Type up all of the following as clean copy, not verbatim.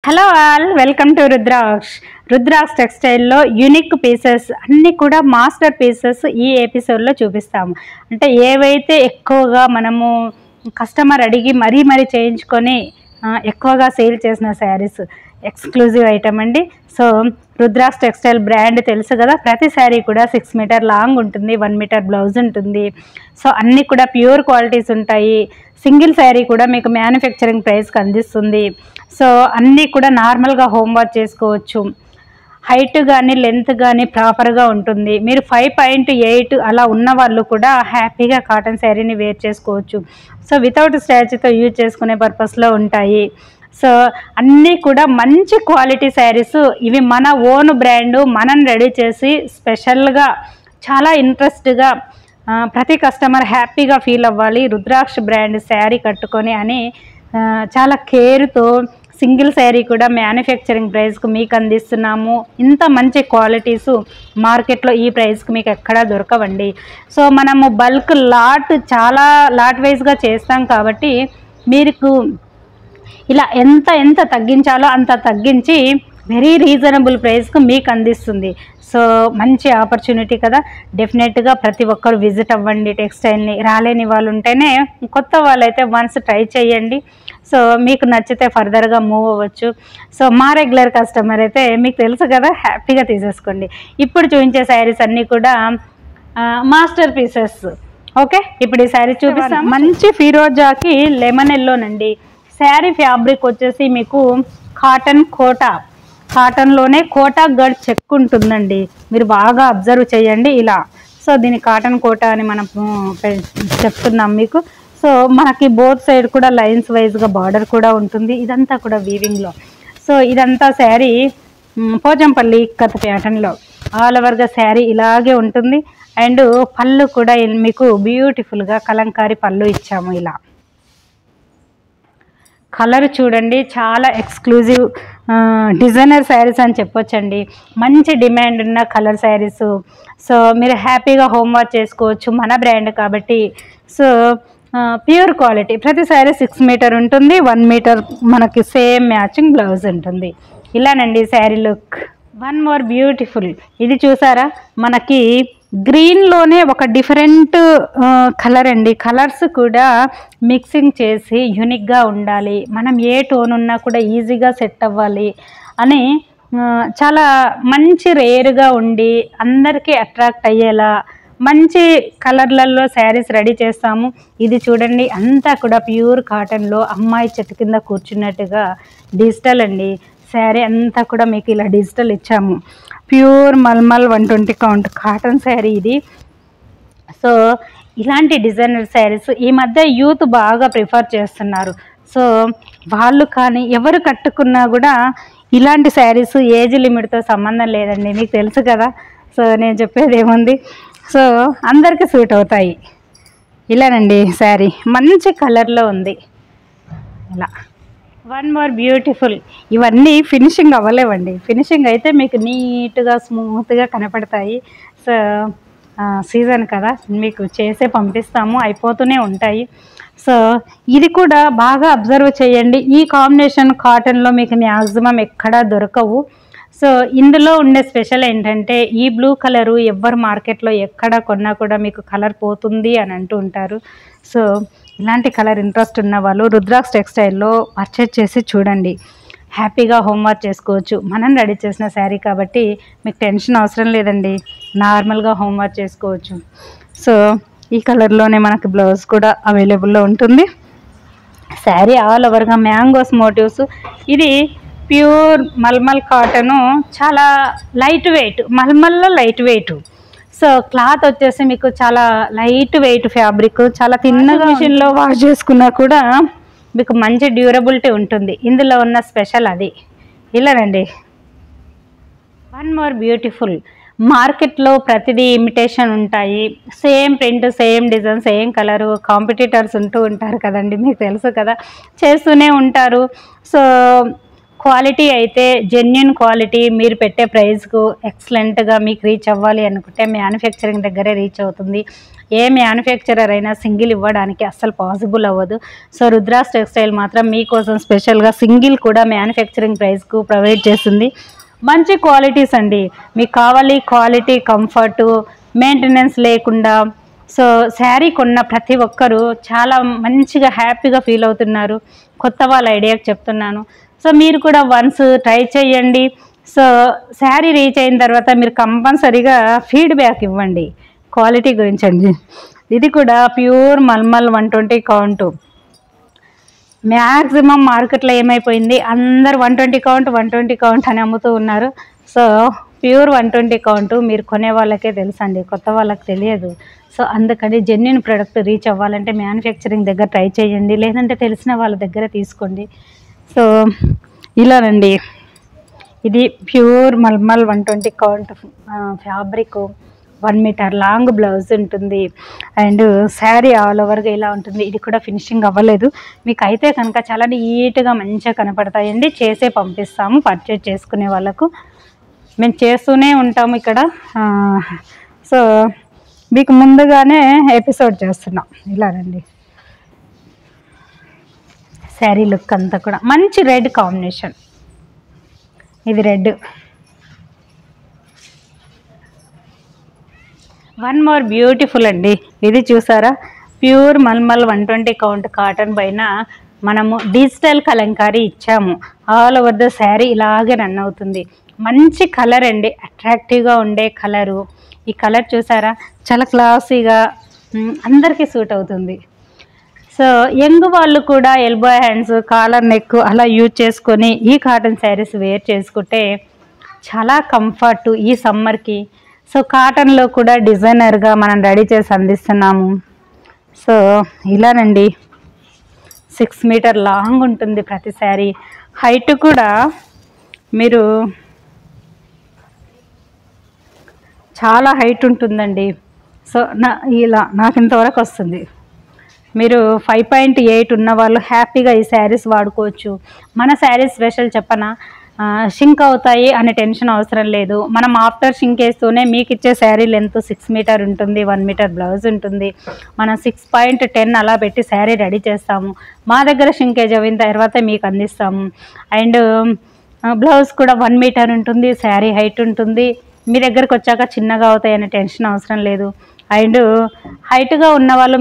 Hello all, welcome to Rudraksha టెక్స్టైల్లో unique pieces అన్నీ కూడా మాస్టర్ పీసెస్ ఈ ఎపిసోడ్లో చూపిస్తాము. అంటే ఏవైతే ఎక్కువగా మనము కస్టమర్ అడిగి మరీ చేయించుకొని ఎక్కువగా సేల్ చేసిన శారీస్ ఎక్స్క్లూజివ్ ఐటమ్ అండి. సో రుద్రాక్ష టెక్స్టైల్ బ్రాండ్ తెలుసు కదా, ప్రతి శారీ కూడా 6 మీటర్ లాంగ్ ఉంటుంది, 1 మీటర్ బ్లౌజ్ ఉంటుంది. సో అన్నీ కూడా ప్యూర్ క్వాలిటీస్ ఉంటాయి. సింగిల్ శారీ కూడా మీకు మ్యానుఫ్యాక్చరింగ్ ప్రైస్కి అందిస్తుంది. సో అన్నీ కూడా నార్మల్గా హోమ్ వాష్ చేసుకోవచ్చు. హైట్ కానీ లెంత్ కానీ ప్రాపర్గా ఉంటుంది. మీరు 5.8 అలా ఉన్న వాళ్ళు కూడా హ్యాపీగా కాటన్ శారీని వేర్ చేసుకోవచ్చు. సో వితౌట్ స్టాచ్యూతో యూజ్ చేసుకునే పర్పస్లో ఉంటాయి. సో అన్నీ కూడా మంచి క్వాలిటీ శారీస్. ఇవి మన ఓన్ బ్రాండు, మనం రెడీ చేసి స్పెషల్గా చాలా ఇంట్రెస్ట్గా ప్రతి కస్టమర్ హ్యాపీగా ఫీల్ అవ్వాలి రుద్రాక్ష బ్రాండ్ శారీ కట్టుకొని అని చాలా కేర్తో సింగిల్ శారీ కూడా మ్యానుఫ్యాక్చరింగ్ ప్రైస్కు మీకు అందిస్తున్నాము. ఇంత మంచి క్వాలిటీసు మార్కెట్లో ఈ ప్రైస్కి మీకు ఎక్కడా దొరకవండి. సో మనము బల్క్ చాలా లాట్ వైజ్గా చేస్తాం కాబట్టి మీకు ఇలా ఎంత తగ్గించాలో అంత తగ్గించి వెరీ రీజనబుల్ ప్రైస్కు మీకు అందిస్తుంది. సో మంచి ఆపర్చునిటీ కదా, డెఫినెట్గా ప్రతి ఒక్కరు విజిట్ అవ్వండి టెక్స్టైల్ని. రాలేని వాళ్ళు ఉంటేనే, కొత్త వాళ్ళైతే వన్స్ ట్రై చేయండి. సో మీకు నచ్చితే ఫర్దర్గా మూవ్ అవ్వచ్చు. సో మా రెగ్యులర్ కస్టమర్ అయితే మీకు తెలుసు కదా, హ్యాపీగా తీసేసుకోండి. ఇప్పుడు చూపించే శారీస్ అన్నీ కూడా మాస్టర్ పీసెస్. ఓకే, ఇప్పుడు ఈ శారీ చూపిస్తాం. మంచి ఫిరోజాకి లెమన్ ఎల్లోనండి. శారీ ఫ్యాబ్రిక్ వచ్చేసి మీకు కాటన్లోనే కోటా గడ్ చెక్ ఉంటుందండి. మీరు బాగా అబ్జర్వ్ చేయండి ఇలా. సో దీని కాటన్ కోటా అని మనం చెప్తున్నాం మీకు. సో మనకి బోత్ సైడ్ కూడా లైన్స్ వైజ్గా బార్డర్ కూడా ఉంటుంది. ఇదంతా కూడా వీవింగ్లో. సో ఇదంతా శారీ పోచంపల్లి ఇక్కత్ ప్యాటర్న్లో ఆల్ ఓవర్గా శారీ ఇలాగే ఉంటుంది. అండ్ పళ్ళు కూడా మీకు బ్యూటిఫుల్గా కలంకారీ పళ్ళు ఇచ్చాము. ఇలా కలర్ చూడండి, చాలా ఎక్స్క్లూజివ్ డిజైనర్ శారీస్ అని చెప్పొచ్చండి. మంచి డిమాండ్ ఉన్న కలర్ శారీస్. సో మీరు హ్యాపీగా హోమ్ వాష్ చేసుకోవచ్చు మన బ్రాండ్ కాబట్టి. So pure quality. ప్రతి శారీ 6 మీటర్ ఉంటుంది, 1 మీటర్ మనకి సేమ్ మ్యాచింగ్ బ్లౌజ్ ఉంటుంది. ఇలానండి sari look. One more beautiful. ఇది చూసారా, మనకి గ్రీన్లోనే ఒక డిఫరెంట్ కలర్ అండి. కలర్స్ కూడా మిక్సింగ్ చేసి యూనిక్గా ఉండాలి, మనం ఏ టోన్ ఉన్నా కూడా ఈజీగా సెట్ అవ్వాలి అని చాలా మంచి రేర్గా ఉండి అందరికీ అట్రాక్ట్ అయ్యేలా మంచి కలర్లలో శారీస్ రెడీ చేస్తాము. ఇది చూడండి, అంతా కూడా ప్యూర్ కాటన్లో అమ్మాయి చెట్టు కింద కూర్చున్నట్టుగా డిజిటల్ అండి. శారీ అంతా కూడా మీకు ఇలా డిజిటల్ ఇచ్చాము. Pure mulmul 120 count cotton sari ఇది. సో ఇలాంటి డిజైనర్ శారీస్ ఈ మధ్య యూత్ బాగా ప్రిఫర్ చేస్తున్నారు. సో వాళ్ళు కానీ ఎవరు కట్టుకున్నా కూడా ఇలాంటి శారీస్ ఏజ్ లిమిట్తో సంబంధం లేదండి, మీకు తెలుసు కదా. సో నేను చెప్పేది ఏముంది, సో అందరికీ సూట్ అవుతాయి. ఇలానండి శారీ మంచి కలర్లో ఉంది. ఇలా వన్ మోర్ బ్యూటిఫుల్. ఇవన్నీ ఫినిషింగ్ అవ్వలేవండి. ఫినిషింగ్ అయితే మీకు నీట్గా స్మూత్గా కనపడతాయి. సో సీజన్ కదా, మీకు చేసే పంపిస్తాము, అయిపోతూనే ఉంటాయి. సో ఇది కూడా బాగా అబ్జర్వ్ చేయండి. ఈ కాంబినేషన్ కాటన్లో మీకు మ్యాక్సిమం ఎక్కడా దొరకవు. సో ఇందులో ఉండే స్పెషల్ ఏంటంటే ఈ బ్లూ కలరు ఎవ్వరు మార్కెట్లో ఎక్కడ కొన్నా కూడా మీకు కలర్ పోతుంది అని అంటూ ఉంటారు. సో ఇలాంటి కలర్ ఇంట్రెస్ట్ ఉన్న వాళ్ళు రుద్రాక్ష టెక్స్టైల్లో పర్చేజ్ చేసి చూడండి, హ్యాపీగా హోమ్ వాష్ చేసుకోవచ్చు. మనం రెడీ చేసిన శారీ కాబట్టి మీకు టెన్షన్ అవసరం లేదండి, నార్మల్గా హోమ్ వాష్ చేసుకోవచ్చు. సో ఈ కలర్లోనే మనకి బ్లౌజ్ కూడా అవైలబుల్లో ఉంటుంది. శారీ ఆల్ ఓవర్గా మ్యాంగోస్ మోటివ్స్. ఇది ప్యూర్ మల్మల్ కాటను, చాలా లైట్ వెయిట్, మల్మల్లో లైట్ వెయిట్. సో క్లాత్ వచ్చేసి మీకు చాలా లైట్ వెయిట్ ఫ్యాబ్రిక్, చాలా తిన్నగా మిషన్లో వాష్ చేసుకున్నా కూడా మీకు మంచి డ్యూరబిలిటీ ఉంటుంది. ఇందులో ఉన్న స్పెషల్ అది. ఇలానండి వన్ మోర్ బ్యూటిఫుల్. మార్కెట్లో ప్రతిదీ ఇమిటేషన్ ఉంటాయి, same print, same design, same colour. Competitors ఉంటూ ఉంటారు కదండి, మీకు తెలుసు కదా, చేస్తూనే ఉంటారు. సో క్వాలిటీ అయితే జెన్యున్ క్వాలిటీ, మీరు పెట్టే ప్రైస్కు ఎక్సలెంట్గా మీకు రీచ్ అవ్వాలి అనుకుంటే మ్యానుఫ్యాక్చరింగ్ దగ్గరే రీచ్ అవుతుంది. ఏ మ్యానుఫ్యాక్చరర్ అయినా సింగిల్ ఇవ్వడానికి అస్సలు పాసిబుల్ అవ్వదు. సో రుద్రాస్ టెక్స్టైల్ మాత్రం మీకోసం స్పెషల్గా సింగిల్ కూడా మ్యానుఫ్యాక్చరింగ్ ప్రైస్కు ప్రొవైడ్ చేస్తుంది. మంచి క్వాలిటీస్ అండి, మీకు కావాలి క్వాలిటీ, కంఫర్టు, మెయింటెనెన్స్ లేకుండా. సో శారీ కొన్న ప్రతి ఒక్కరూ చాలా మంచిగా హ్యాపీగా ఫీల్ అవుతున్నారు. కొత్త వాళ్ళ ఐడియాకి చెప్తున్నాను. సో మీరు కూడా వన్స్ ట్రై చేయండి. సో శారీ రీచ్ అయిన తర్వాత మీరు కంపల్సరీగా ఫీడ్బ్యాక్ ఇవ్వండి క్వాలిటీ గురించి అండి. ఇది కూడా ప్యూర్ మల్మల్ 120 కౌంటు. మ్యాక్సిమం మార్కెట్లో ఏమైపోయింది, అందరు 120 కౌంట్ అని అమ్ముతూ ఉన్నారు. సో ప్యూర్ 120 కౌంటు మీరు కొనే వాళ్ళకే తెలుసండి, కొత్త వాళ్ళకి తెలియదు. సో అందుకని జెన్యున్ ప్రోడక్ట్ రీచ్ అవ్వాలంటే మ్యానుఫ్యాక్చరింగ్ దగ్గర ట్రై చేయండి, లేదంటే తెలిసిన వాళ్ళ దగ్గర తీసుకోండి. సో ఇలానండి, ఇది pure mulmul 120 count fabric, 1 metre long blouse ఉంటుంది. అండ్ శారీ ఆల్ ఓవర్గా ఇలా ఉంటుంది. ఇది కూడా ఫినిషింగ్ అవ్వలేదు. మీకు అయితే కనుక చాలా నీట్గా మంచిగా కనపడతాయండి. చేసే పంపిస్తాము పర్చేజ్ చేసుకునే వాళ్ళకు. మేము చేస్తూనే ఉంటాము ఇక్కడ. సో మీకు ముందుగానే ఎపిసోడ్ చేస్తున్నాం. ఇలానండి శారీ లుక్ అంతా కూడా మంచి రెడ్ కాంబినేషన్. ఇది రెడ్. వన్ మోర్ బ్యూటిఫుల్ అండి, ఇది చూసారా, ప్యూర్ మల్మల్ 120 కౌంట్ కాటన్ పైన మనము డిజిటల్ కలంకారీ ఇచ్చాము. ఆల్ ఓవర్ ద శారీ ఇలాగే రన్ అవుతుంది. మంచి కలర్ అండి, అట్రాక్టివ్గా ఉండే కలరు. ఈ కలర్ చూసారా, చాలా క్లాసీగా అందరికీ సూట్ అవుతుంది. సో యంగ్ వాళ్ళు కూడా ఎల్బో హ్యాండ్స్, కాలర్ నెక్ అలా యూజ్ చేసుకొని ఈ కాటన్ శారీస్ వేర్ చేసుకుంటే చాలా కంఫర్ట్ ఈ సమ్మర్కి. సో కాటన్లో కూడా డిజైనర్గా మనం రెడీ చేసి అందిస్తున్నాము. సో ఇలానండి 6 మీటర్ లాంగ్ ఉంటుంది ప్రతి శారీ. హైట్ కూడా మీరు చాలా హైట్ ఉంటుందండి. సో ఇలా నాకు ఇంతవరకు వస్తుంది. మీరు 5.8 ఉన్న వాళ్ళు హ్యాపీగా ఈ శారీస్ వాడుకోవచ్చు. మన శారీస్ స్పెషల్ చెప్పనా, షింక్ అవుతాయి అనే టెన్షన్ అవసరం లేదు. మనం ఆఫ్టర్ షింక్ వేస్తూనే మీకు ఇచ్చే శారీ లెంత్ 6 మీటర్ ఉంటుంది, 1 మీటర్ బ్లౌజ్ ఉంటుంది. మనం 6.10 అలా పెట్టి శారీ రెడీ చేస్తాము. మా దగ్గర షింకేజ్ అయిన తర్వాత మీకు అందిస్తాము. అండ్ బ్లౌజ్ కూడా 1 మీటర్ ఉంటుంది, శారీ హైట్ ఉంటుంది. మీ దగ్గరకు వచ్చాక చిన్నగా అవుతాయి అనే టెన్షన్ అవసరం లేదు. అండ్ హైట్గా ఉన్న వాళ్ళు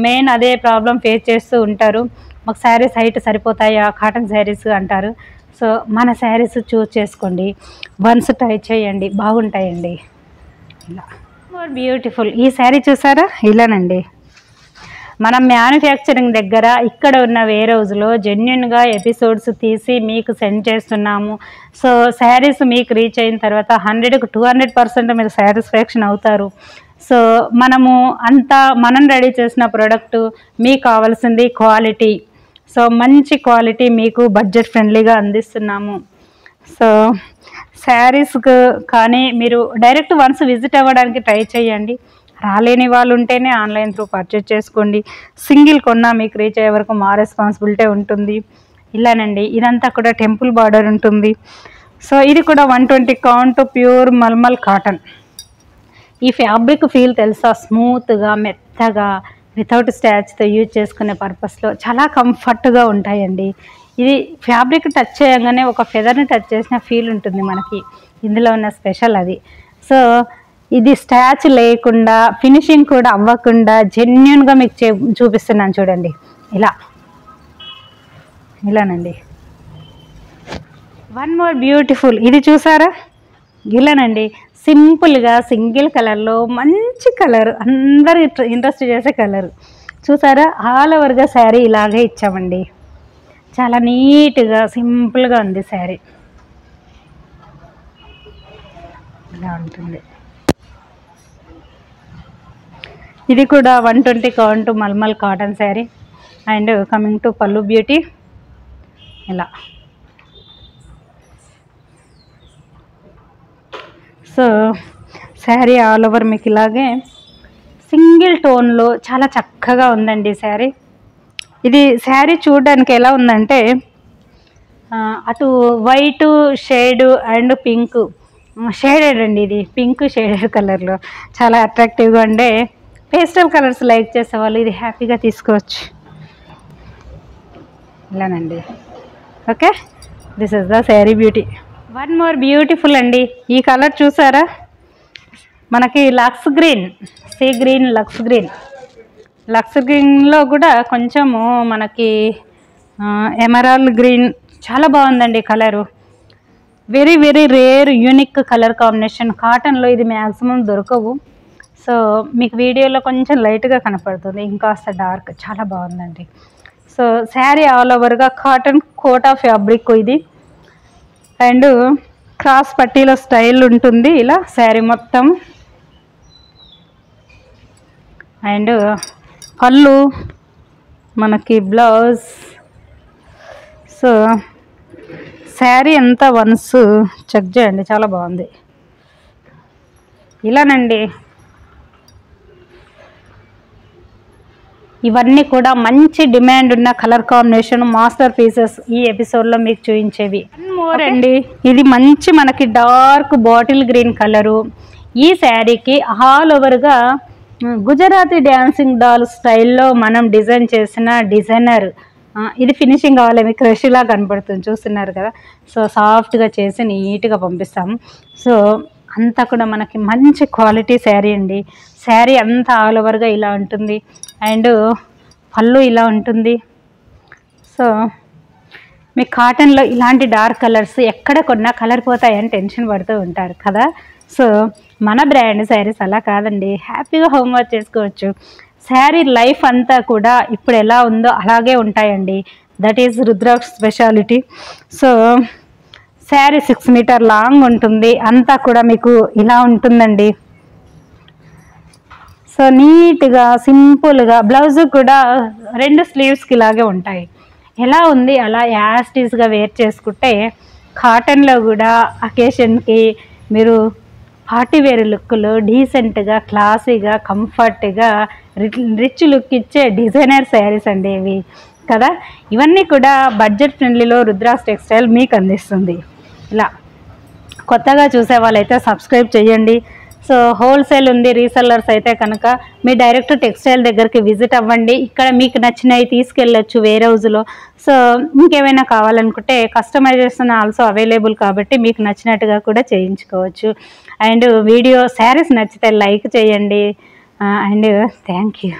మెయిన్ అదే ప్రాబ్లం ఫేస్ చేస్తూ ఉంటారు. మాకు శారీస్ హైట్ సరిపోతాయా కాటన్ శారీస్ అంటారు. సో మన శారీస్ చూస్ చేసుకోండి, వన్స్ ట్రై చేయండి, బాగుంటాయండి. ఇలా మోర్ బ్యూటిఫుల్ ఈ శారీ చూసారా, ఇలానండి. మనం మ్యానుఫ్యాక్చరింగ్ దగ్గర ఇక్కడ ఉన్న వేర్ హౌస్లో జెన్యున్గా ఎపిసోడ్స్ తీసి మీకు సెండ్ చేస్తున్నాము. సో శారీస్ మీకు రీచ్ అయిన తర్వాత 100కు 200% మీరు సాటిస్ఫాక్షన్ అవుతారు. సో మనం రెడీ చేసిన ప్రోడక్ట్ మీకు కావాల్సింది క్వాలిటీ. సో మంచి క్వాలిటీ మీకు బడ్జెట్ ఫ్రెండ్లీగా అందిస్తున్నాము. సో శారీస్కు కానీ మీరు డైరెక్ట్ వన్స్ విజిట్ అవ్వడానికి ట్రై చేయండి. రాలేని వాళ్ళు ఉంటేనే ఆన్లైన్ త్రూ పర్చేజ్ చేసుకోండి. సింగిల్ కొన్నా మీకు రీచ్ అయ్యే వరకు మా రెస్పాన్సిబిలిటీ ఉంటుంది. ఇలానండి, ఇదంతా కూడా టెంపుల్ బార్డర్ ఉంటుంది. సో ఇది కూడా 120 కౌంట్ ప్యూర్ మల్మల్ కాటన్. ఈ ఫ్యాబ్రిక్ ఫీల్ తెలుసా, స్మూత్గా మెత్తగా వితౌట్ స్టాచ్తో యూజ్ చేసుకునే పర్పస్లో చాలా కంఫర్ట్గా ఉంటాయండి. ఇది ఫ్యాబ్రిక్ టచ్ చేయగానే ఒక ఫెదర్ని టచ్ చేసిన ఫీల్ ఉంటుంది మనకి. ఇందులో ఉన్న స్పెషల్ అది. సో ఇది స్టాచ్ లేకుండా ఫినిషింగ్ కూడా అవ్వకుండా జెన్యున్గా మీకు చూపిస్తున్నాను చూడండి. ఇలానండి. వన్ మోర్ బ్యూటిఫుల్, ఇది చూసారా, ఇలానండి సింపుల్గా సింగిల్ కలర్లో మంచి కలర్, అందరూ ఇంట్రెస్ట్ చేసే కలర్ చూసారా. ఆల్ ఓవర్గా శారీ ఇలాగే ఇచ్చామండి. చాలా నీట్గా సింపుల్గా ఉంది శారీ. ఇలా ఉంటుంది. ఇది కూడా 120 count mulmul cotton sari. And coming to pallu beauty, ఇలా. సో శారీ ఆల్ ఓవర్ మీకు ఇలాగే సింగిల్ టోన్లో చాలా చక్కగా ఉందండి శారీ. ఇది శారీ చూడడానికి ఎలా ఉందంటే అటు white shade and pink shaded అండి, ఇది పింక్ షేడెడ్ కలర్లో చాలా అట్రాక్టివ్గా ఉండే పేస్టల్ కలర్స్ లైక్ చేసేవాళ్ళు ఇది హ్యాపీగా తీసుకోవచ్చు. ఇలానండి. Okay, this is the sari beauty. One more beautiful అండి, ఈ కలర్ చూసారా, మనకి lux green, sea green, lux గ్రీన్లో కూడా కొంచెము మనకి ఎమరాల్డ్ గ్రీన్ చాలా బాగుందండి colour. Very very rare unique colour combination. కాటన్లో ఇది మ్యాక్సిమం దొరకవు. సో మీకు వీడియోలో కొంచెం లైట్గా కనపడుతుంది, ఇంకాస్త డార్క్, చాలా బాగుందండి. సో శారీ ఆల్ ఓవర్గా కాటన్ కోటా ఫ్యాబ్రిక్ ఇది, అండ్ క్రాస్ పట్టీలో స్టైల్ ఉంటుంది ఇలా శారీ మొత్తం. అండ్ పళ్ళు, మనకి బ్లౌజ్. సో శారీ అంతా వన్స్ చెక్ చేయండి, చాలా బాగుంది. ఇలానండి, ఇవన్నీ కూడా మంచి డిమాండ్ ఉన్న కలర్ కాంబినేషన్ మాస్టర్ పీసెస్ ఈ ఎపిసోడ్లో మీకు చూపించేవి. మోర్ అండి, ఇది మంచి మనకి డార్క్ బాటిల్ గ్రీన్ కలరు. ఈ శారీకి ఆల్ ఓవర్గా గుజరాతీ డ్యాన్సింగ్ డాల్ స్టైల్లో మనం డిజైన్ చేసిన డిజైనర్, ఇది ఫినిషింగ్ కావాలి, మీకు క్రష్లా కనపడుతుంది చూస్తున్నారు కదా. సో సాఫ్ట్గా చేసి నీట్గా పంపిస్తాము. సో అంతా కూడా మనకి మంచి క్వాలిటీ శారీ అండి. శారీ అంతా ఆల్ ఓవర్గా ఇలా ఉంటుంది, అండ్ పళ్ళు ఇలా ఉంటుంది. సో మీ కాటన్లో ఇలాంటి డార్క్ కలర్స్ ఎక్కడ కొన్నా కలర్ పోతాయని టెన్షన్ పడుతూ ఉంటారు కదా. సో మన బ్రాండ్ శారీస్ అలా కాదండి, హ్యాపీగా హోంవర్క్ చేసుకోవచ్చు. శారీ లైఫ్ అంతా కూడా ఇప్పుడు ఎలా ఉందో అలాగే ఉంటాయండి. That is Rudraksha speciality. So sari 6 metre long ఉంటుంది, అంతా కూడా మీకు ఇలా ఉంటుందండి. సో నీట్గా సింపుల్గా, బ్లౌజ్ కూడా 2 స్లీవ్స్కి ఇలాగే ఉంటాయి. ఎలా ఉంది అలా యాస్టీస్గా వేర్ చేసుకుంటే కాటన్లో కూడా అకేషన్కి మీరు పార్టీ వేర్ లుక్లో డీసెంట్గా, క్లాసీగా, కంఫర్ట్గా, రిచ్ లుక్ ఇచ్చే డిజైనర్ శారీస్ అండి ఇవి కదా. ఇవన్నీ కూడా బడ్జెట్ ఫ్రెండ్లీలో రుద్రాక్ష టెక్స్టైల్ మీకు అందిస్తుంది. ఇలా కొత్తగా చూసే వాళ్ళైతే సబ్స్క్రైబ్ చేయండి. సో హోల్సేల్ ఉంది, రీసెల్లర్స్ అయితే కనుక మీ డైరెక్ట్ టెక్స్టైల్ దగ్గరికి విజిట్ అవ్వండి. ఇక్కడ మీకు నచ్చినవి తీసుకెళ్ళచ్చు వేర్ హౌస్లో. సో ఇంకేమైనా కావాలనుకుంటే కస్టమైజేషన్ ఆల్సో అవైలబుల్ కాబట్టి మీకు నచ్చినట్టుగా కూడా చేయించుకోవచ్చు. అండ్ వీడియో శారీస్ నచ్చితే లైక్ చేయండి. And thank you.